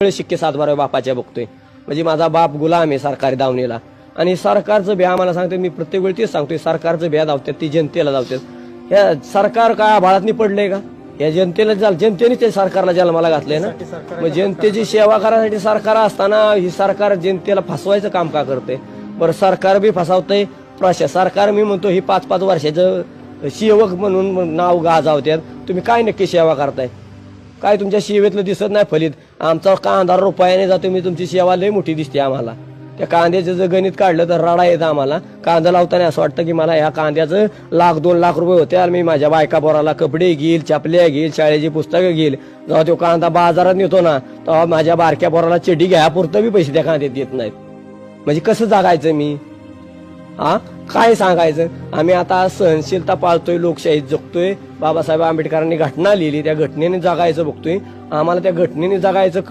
शिक्के 7-12 बापाच्या बघतोय. म्हणजे माझा बाप गुलाम आहे सरकारी दावणीला. आणि सरकारचं भ्या आम्हाला सांगते, मी प्रत्येक वेळी तेच सांगतोय, सरकारचं भ्या धावतात ती जनतेला धावतात. ह्या सरकार काय आभाळातनी पडलंय का? या जनतेने ते सरकारला जन्माला घातलंय ना. मग जनतेची सेवा करायसाठी सरकार असताना ही सरकार जनतेला फसवायचं काम का करते? बरं, सरकार बी फसवतंय. सरकार मी म्हणतो ही 5-5 वर्षाचं सेवक म्हणून नाव गाजावतात. तुम्ही काय नक्की सेवा करताय? काय तुमच्या सेवेतलं दिसत नाही फलित? आमचा कांदा रुपयाने जातो, मी तुमची सेवा लय मोठी दिसते आम्हाला. त्या कांद्याचं जर गणित काढलं तर रडा येतं आम्हाला. कांदा लावताना असं वाटतं की मला ह्या कांद्याचं 1,00,000-2 लाख रुपये होते, आणि मी माझ्या बायका पोराला कपडे घेईल, चपल्या घेईल, शाळेची पुस्तकं घेईल. जेव्हा तो कांदा बाजारात नेतो ना, तेव्हा माझ्या बारक्या पोराला चेडी घ्यापुरतं बी पैसे त्या कांद्यात येत नाहीत. म्हणजे कसं जगायचं मी? काय सांगायचं? आम्ही आता सहनशीलता पाळतोय, लोकशाहीत जगतोय. बाबासाहेब आंबेडकरांनी घटना लिहिली, त्या घटनेने जगायचं बघतोय. आम्हाला त्या घटनेने जगायचं